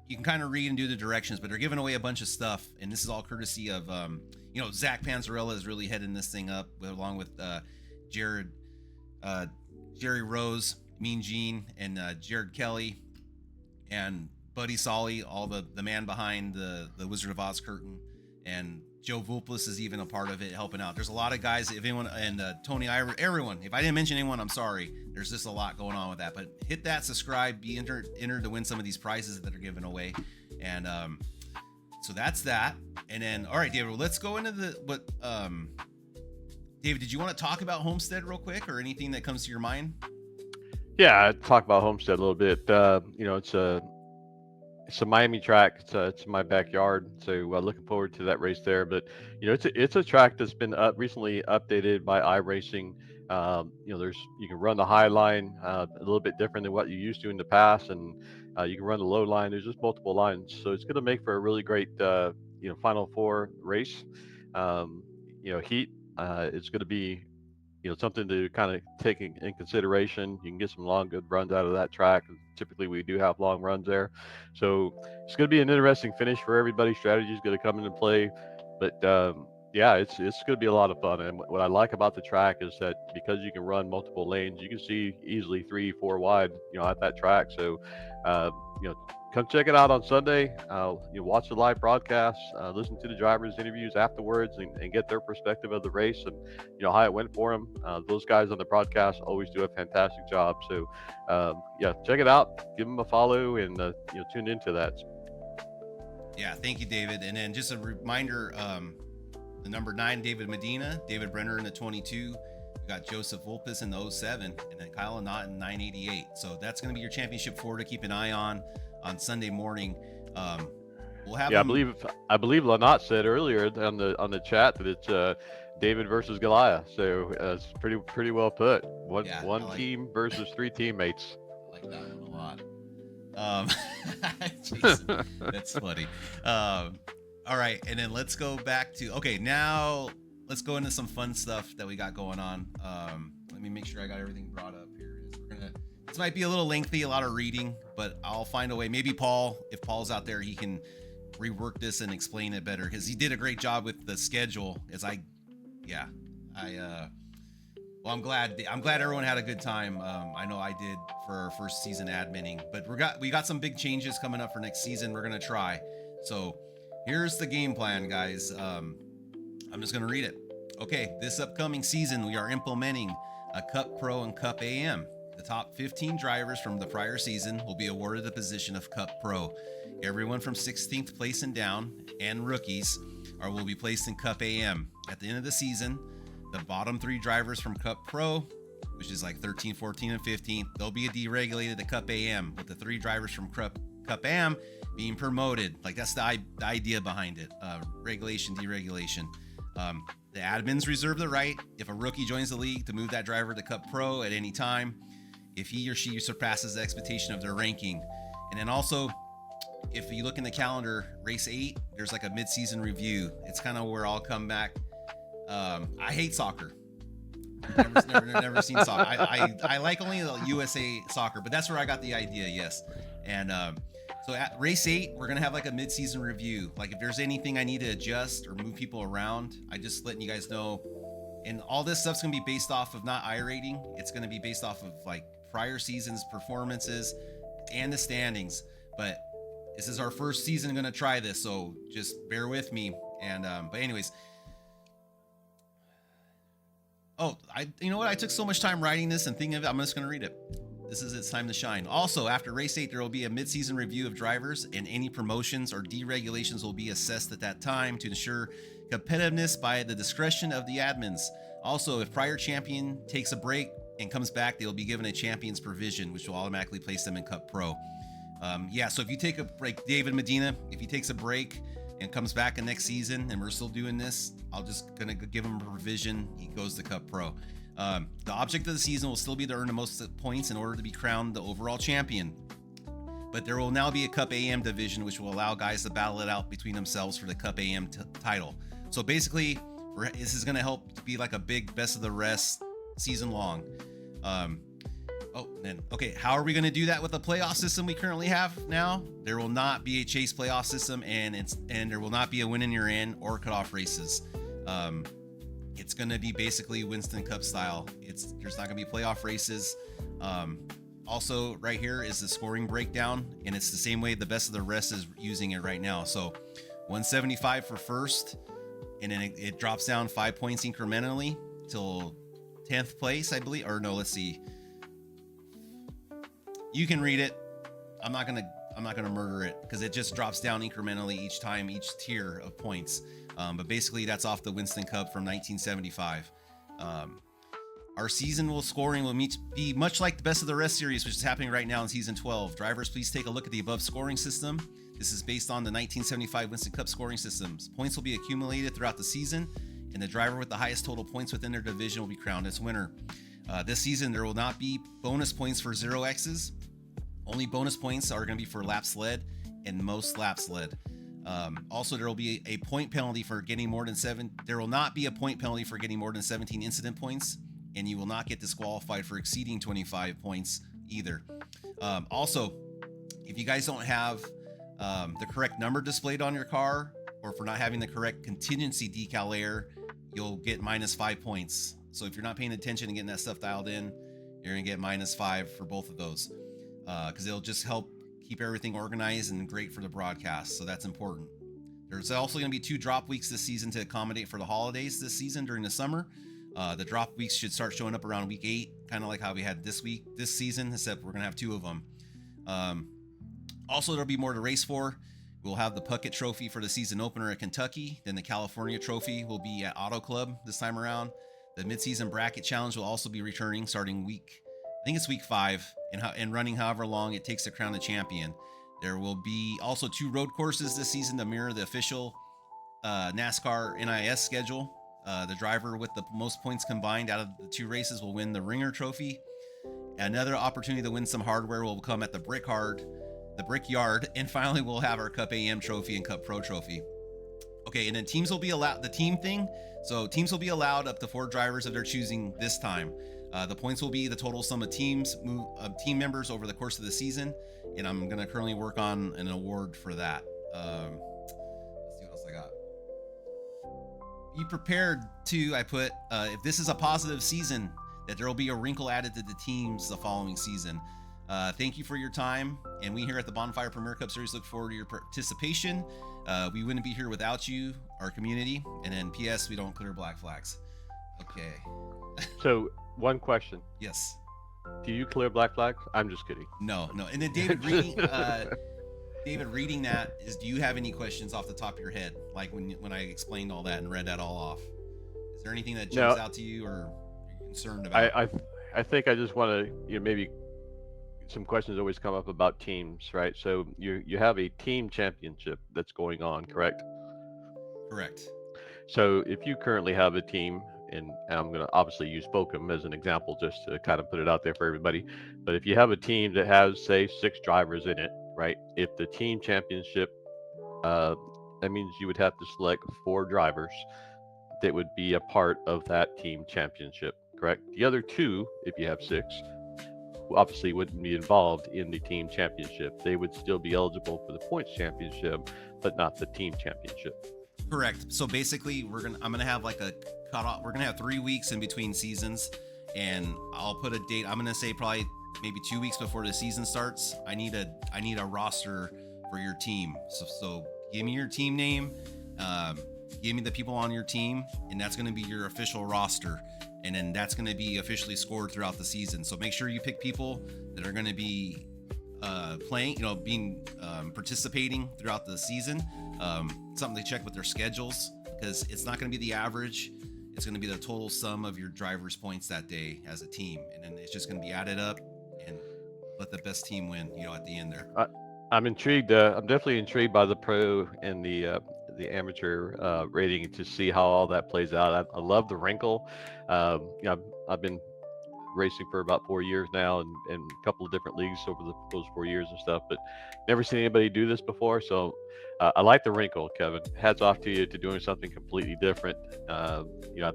Speaker 1: You can kind of read and do the directions, but they're giving away a bunch of stuff, and this is all courtesy of Zach Panzarella is really heading this thing up, along with Jerry Rose, Mean Gene, and Jared Kelly, and Buddy Solly, all the man behind the Wizard of Oz curtain, and Joe Vulpus is even a part of it, helping out. There's a lot of guys, if anyone, and Tony, everyone. If I didn't mention anyone, I'm sorry. There's just a lot going on with that. But hit that subscribe, be entered to win some of these prizes that are given away. And so that's that. And then, all right, David, let's go into David, did you want to talk about Homestead real quick, or anything that comes to your mind?
Speaker 2: Yeah, I'd talk about Homestead a little bit. It's a Miami track. It's my backyard, so looking forward to that race there. But it's a track that's been recently updated by iRacing. You can run the high line a little bit different than what you used to in the past, and you can run the low line. There's just multiple lines, so it's going to make for a really great Final Four race. Heat. It's going to be something to kind of take in consideration. You can get some long, good runs out of that track. Typically, we do have long runs there. So it's going to be an interesting finish for everybody. Strategy is going to come into play. But it's going to be a lot of fun. And what I like about the track is that because you can run multiple lanes, you can see easily 3-4 wide, at that track. So, come check it out on Sunday. Watch the live broadcast, listen to the drivers' interviews afterwards, and get their perspective of the race and how it went for them. Those guys on the broadcast always do a fantastic job. So, check it out. Give them a follow, and tune into that.
Speaker 1: Yeah, thank you, David. And then just a reminder, the number 9, David Medina, David Brenner in the 22. We got Joseph Vulpus in the 07, and then Kyle Knott in 988. So that's going to be your championship 4 to keep an eye on Sunday morning. We'll have.
Speaker 2: Yeah, I believe Lanat said earlier on the chat that it's David versus Goliath. So it's pretty well put. One team versus 3 teammates.
Speaker 1: I like that one a lot. Jason, that's funny. All right, and then let's go back to now let's go into some fun stuff that we got going on. Let me make sure I got everything brought up here. This might be a little lengthy, a lot of reading, but I'll find a way. Maybe if Paul's out there, he can rework this and explain it better, because he did a great job with the schedule. I'm glad everyone had a good time. I know I did for our first season adminning, but we got some big changes coming up for next season. We're gonna try. So here's the game plan, guys. I'm just gonna read it. Okay, this upcoming season we are implementing a Cup Pro and Cup AM. The top 15 drivers from the prior season will be awarded the position of Cup Pro. Everyone from 16th place and down, and rookies, will be placed in Cup AM. At the end of the season, the bottom 3 drivers from Cup Pro, which is like 13, 14, and 15, they'll be deregulated to Cup AM, with the 3 drivers from Cup AM being promoted. Like, that's the idea behind it. Regulation, deregulation. The admins reserve the right, if a rookie joins the league, to move that driver to Cup Pro at any time if he or she surpasses the expectation of their ranking. And then also, if you look in the calendar, race 8, there's like a mid-season review. It's kind of where I'll come back. I hate soccer. Never seen soccer. I like only the USA soccer, but that's where I got the idea. Yes. And so at race 8, we're gonna have like a mid-season review. Like, if there's anything I need to adjust or move people around, I just letting you guys know. And all this stuff's gonna be based off of not iRating. It's gonna be based off of like prior seasons' performances and the standings. But this is our first season gonna try this, so just bear with me. And but anyways. Oh, you know what? I took so much time writing this and thinking of it, I'm just gonna read it. This is its time to shine. Also, after race 8, there will be a mid-season review of drivers, and any promotions or deregulations will be assessed at that time to ensure competitiveness by the discretion of the admins. Also, if prior champion takes a break and comes back, they will be given a champion's provision, which will automatically place them in Cup Pro. So if you take a break, David Medina, if he takes a break and comes back in next season and we're still doing this, I'll just gonna give him a provision. He goes to Cup Pro. The object of the season will still be to earn the most points in order to be crowned the overall champion. But there will now be a Cup AM division, which will allow guys to battle it out between themselves for the Cup AM title. So basically, this is going to help to be like a big best of the rest season long. How are we going to do that with the playoff system we currently have now? There will not be a chase playoff system, and there will not be a win in your in or cutoff races. It's going to be basically Winston Cup style. There's not going to be playoff races. Also, right here is the scoring breakdown, and it's the same way the best of the rest is using it right now. So 175 for first, and then it drops down 5 points incrementally till 10th place, I believe. Or no, let's see. You can read it. I'm not gonna murder it because it just drops down incrementally each time, each tier of points. But basically, that's off the Winston Cup from 1975. Our season scoring will be much like the Best of the Rest series, which is happening right now in season 12. Drivers, please take a look at the above scoring system. This is based on the 1975 Winston Cup scoring systems. Points will be accumulated throughout the season, and the driver with the highest total points within their division will be crowned as winner. This season, there will not be bonus points for 0Xs. Only bonus points are going to be for laps led and most laps led. Also, there will be a point penalty for getting more than 7. There will not be a point penalty for getting more than 17 incident points, and you will not get disqualified for exceeding 25 points either. Also, if you guys don't have the correct number displayed on your car, or for not having the correct contingency decal layer, you'll get -5 points. So if you're not paying attention and getting that stuff dialed in, you're gonna get -5 for both of those, because it'll just help keep everything organized and great for the broadcast. So that's important. There's also going to be 2 drop weeks this season to accommodate for the holidays this season during the summer. The drop weeks should start showing up around week 8, kind of like how we had this season, except we're going to have 2 of them. Also, there'll be more to race for. We'll have the Puckett Trophy for the season opener at Kentucky. Then the California Trophy will be at Auto Club this time around. The midseason bracket challenge will also be returning starting I think it's week 5, and running however long it takes to crown the champion. There will be also 2 road courses this season to mirror the official NASCAR NIS schedule. The driver with the most points combined out of the 2 races will win the Ringer Trophy. Another opportunity to win some hardware will come at the Brickyard, and finally we'll have our Cup AM Trophy and Cup Pro Trophy. Okay, and then teams will be allowed, the team thing. So teams will be allowed up to 4 drivers of their choosing this time. The points will be the total sum of team members over the course of the season, and I'm going to currently work on an award for that. Let's see what else I got. Be prepared to, I put, if this is a positive season, that there will be a wrinkle added to the teams the following season. Thank you for your time, and we here at the Bonfire Premier Cup Series look forward to your participation. We wouldn't be here without you, our community, and then P.S. we don't clear black flags. Okay.
Speaker 2: So, one question.
Speaker 1: Yes.
Speaker 2: Do you clear black flags? I'm just kidding.
Speaker 1: No, no. And then David, reading that is, do you have any questions off the top of your head, like when I explained all that and read that all off? Is there anything that jumps
Speaker 2: No,
Speaker 1: out to you or are you concerned
Speaker 2: I
Speaker 1: about?
Speaker 2: I, I think I just want to, maybe some questions always come up about teams, right? So you have a team championship that's going on, correct?
Speaker 1: Correct.
Speaker 2: So if you currently have a team, and I'm going to obviously use Spokane as an example just to kind of put it out there for everybody, but if you have a team that has, say, 6 drivers in it, right? If the team championship, uh, that means you would have to select 4 drivers that would be a part of that team championship, correct? The other 2, if you have 6, obviously wouldn't be involved in the team championship. They would still be eligible for the points championship, but not the team championship.
Speaker 1: Correct. So basically, I'm gonna have like a cutoff. We're gonna have 3 weeks in between seasons, and I'll put a date. I'm gonna say probably maybe 2 weeks before the season starts. I need a roster for your team. So give me your team name. Give me the people on your team, and that's gonna be your official roster. And then that's going to be officially scored throughout the season. So make sure you pick people that are going to be playing, being participating throughout the season. Something to check with their schedules, because it's not going to be the average. It's going to be the total sum of your driver's points that day as a team, and then it's just going to be added up and let the best team win. At the end there.
Speaker 2: I'm intrigued. I'm definitely intrigued by the pro and the amateur rating to see how all that plays out. I love the wrinkle. I've been racing for about 4 years now, and a couple of different leagues over those 4 years and stuff, but never seen anybody do this before. So I like the wrinkle, Kevin. Hats off to you to doing something completely different. I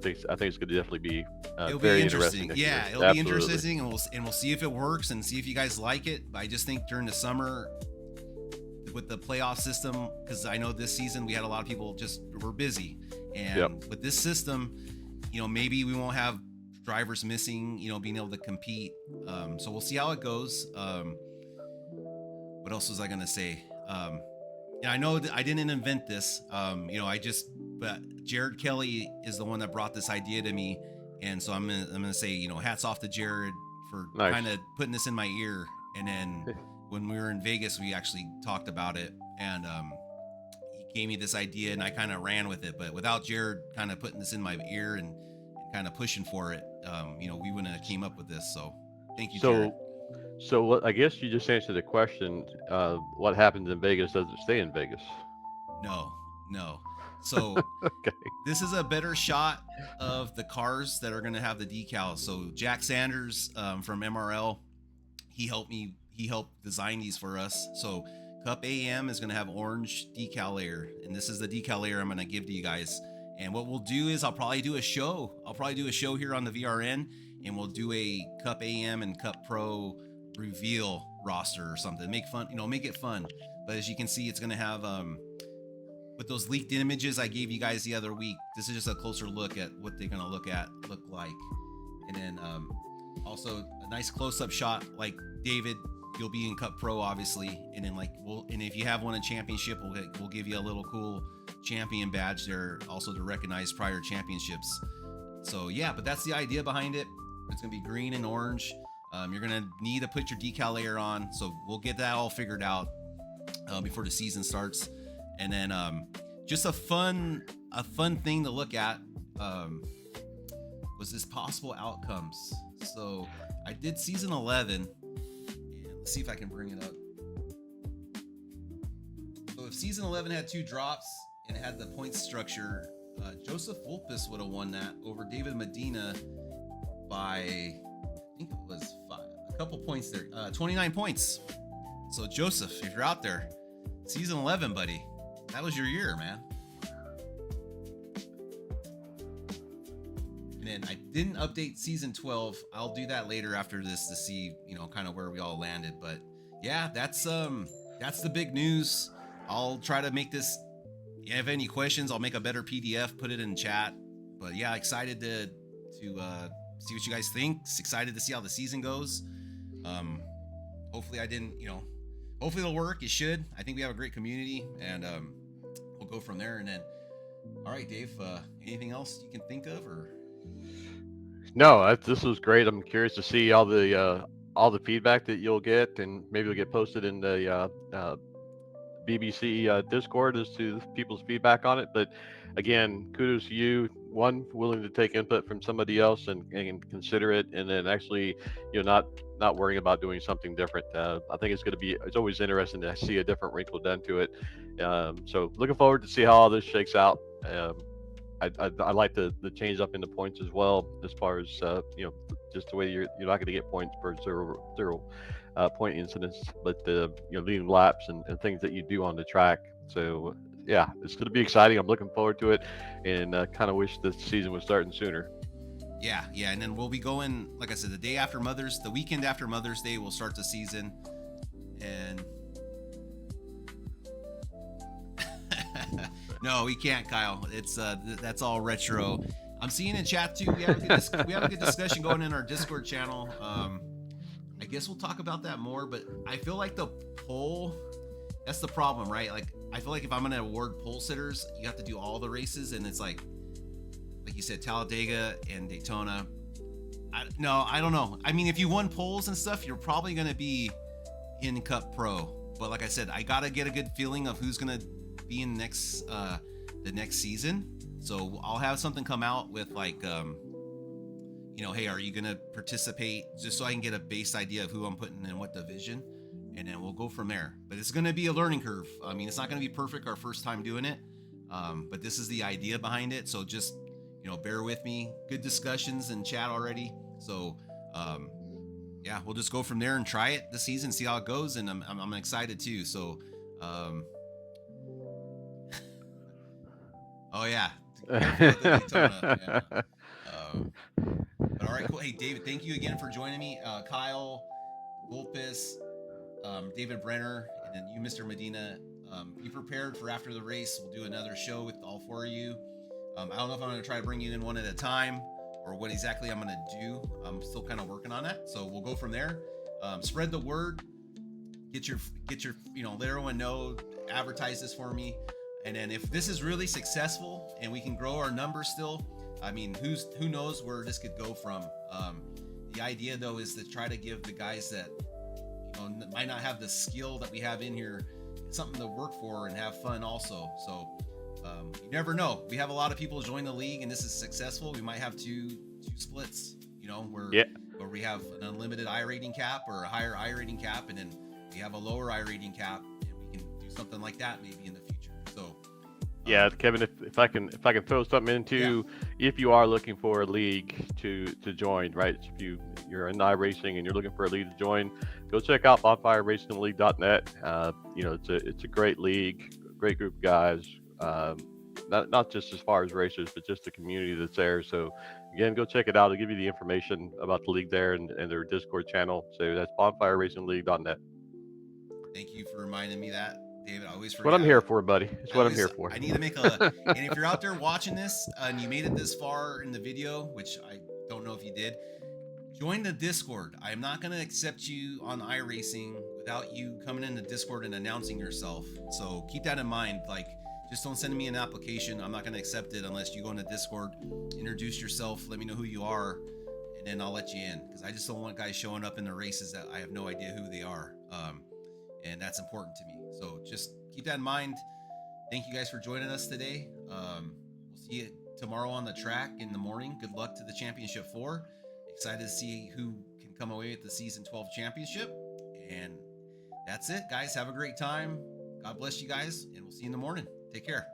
Speaker 2: think it's going to definitely be
Speaker 1: It'll
Speaker 2: very
Speaker 1: be interesting.
Speaker 2: interesting.
Speaker 1: It'll be interesting, and we'll see if it works and see if you guys like it. But I just think during the summer, with the playoff system, because I know this season we had a lot of people just were busy, and with this system, maybe we won't have drivers missing, being able to compete. So we'll see how it goes. What else was I gonna say? And I know that I didn't invent this. But Jared Kelly is the one that brought this idea to me, and so I'm gonna say, hats off to Jared for kind of putting this in my ear. And then when we were in Vegas, we actually talked about it, and he gave me this idea, and I kind of ran with it. But without Jared kind of putting this in my ear and kind of pushing for it, we wouldn't have came up with this. So thank you, Jared.
Speaker 2: So what? I guess you just answered the question. What happens in Vegas doesn't stay in Vegas.
Speaker 1: No. So
Speaker 2: Okay.
Speaker 1: this is a better shot of the cars that are going to have the decals. So Jack Sanders from MRL, he helped design these for us. So Cup AM is going to have orange decal layer, and this is the decal layer I'm going to give to you guys. And what we'll do is I'll probably do a show here on the VRN, and we'll do a Cup AM and Cup Pro reveal roster or something. Make it fun. But as you can see, it's going to have with those leaked images I gave you guys the other week. This is just a closer look at what they're going to look like. And then also a nice close-up shot, like David, you'll be in Cup Pro obviously, and then and if you have won a championship, we'll give you a little cool champion badge there, also to recognize prior championships. So yeah, but that's the idea behind it. It's gonna be green and orange. You're gonna need to put your decal layer on, so we'll get that all figured out before the season starts. And then just a fun thing to look at was this possible outcomes. So I did season 11, and let's see if I can bring it up. So if season 11 had 2 drops and it had the point structure, Joseph Wolpus would have won that over David Medina by, I think it was a couple points there, 29 points. So Joseph, if you're out there, season 11, buddy, that was your year, man. And then I didn't update season 12. I'll do that later after this to see, kind of where we all landed. But yeah, that's the big news. I'll try to make this. If you have any questions, I'll make a better PDF, put it in chat. But yeah, excited to see what you guys think. Excited to see how the season goes. Hopefully hopefully it'll work. It should. I think we have a great community, and we'll go from there. And then, all right, Dave, anything else you can think of, or?
Speaker 2: No, this was great. I'm curious to see all the feedback that you'll get, and maybe it'll get posted in the BBC Discord as to people's feedback on it. But again, kudos to you. One, willing to take input from somebody else and consider it, and then actually, not worrying about doing something different. I think it's always interesting to see a different wrinkle done to it. So looking forward to see how all this shakes out. I like the change up in the points as well, as far as just the way you're not going to get points for zero point incidents, but leading laps and things that you do on the track. So yeah, it's going to be exciting. I'm looking forward to it, and kind of wish the season was starting sooner.
Speaker 1: Yeah, and then we'll be going, like I said, the weekend after Mother's Day, we'll start the season, and no, we can't, Kyle. It's that's all retro. I'm seeing in chat too. We have a good discussion going in our Discord channel. I guess we'll talk about that more, but I feel like the poll, that's the problem, right? Like, I feel like if I'm going to award pole sitters, you have to do all the races, and it's like you said, Talladega and Daytona. I don't know. I mean, if you won polls and stuff, you're probably going to be in Cup Pro. But like I said, I got to get a good feeling of who's going to be in the next season. So I'll have something come out with like, hey, are you going to participate? Just so I can get a base idea of who I'm putting in what division. And then we'll go from there. But it's going to be a learning curve. I mean, it's not going to be perfect our first time doing it. But this is the idea behind it. So just, bear with me. Good discussions in chat already. So, we'll just go from there and try it this season, see how it goes. And I'm excited too. So, oh yeah. Yeah. But all right, cool. Hey, David, thank you again for joining me. Kyle, Volpis, David Brenner, and then you, Mr. Medina. Be prepared for after the race. We'll do another show with all four of you. I don't know if I'm going to try to bring you in one at a time or what exactly I'm going to do. I'm still kind of working on that. So we'll go from there. Spread the word. Get your, let everyone know, advertise this for me. And then if this is really successful and we can grow our numbers still, I mean, who knows where this could go from. The idea though is to try to give the guys that might not have the skill that we have in here something to work for and have fun also. So you never know. We have a lot of people join the league and this is successful. We might have two splits, where we have an unlimited I rating cap or a higher I rating cap, and then we have a lower I rating cap, and we can do something like that maybe in the future. So
Speaker 2: yeah, Kevin, if I can throw something into, if you are looking for a league to join, right? If you're in iRacing and you're looking for a league to join, go check out Bonfire Racing League.net. It's a great league, great group of guys. Not just as far as racers, but just the community that's there. So again, go check it out. I'll give you the information about the league there and their Discord channel. So that's Bonfire Racing League.net.
Speaker 1: Thank you for reminding me that, David. I always forget.
Speaker 2: What I'm here for, buddy. It's what I'm here for.
Speaker 1: I need to make and if you're out there watching this and you made it this far in the video, which I don't know if you did, join the Discord. I am not going to accept you on iRacing without you coming in the Discord and announcing yourself. So keep that in mind. Like, just don't send me an application. I'm not going to accept it unless you go in the Discord, introduce yourself, let me know who you are, and then I'll let you in. Because I just don't want guys showing up in the races that I have no idea who they are. And that's important to me. So just keep that in mind. Thank you guys for joining us today. We'll see you tomorrow on the track in the morning. Good luck to the Championship 4. Excited to see who can come away with the Season 12 Championship. And that's it, guys. Have a great time. God bless you guys, and we'll see you in the morning. Take care.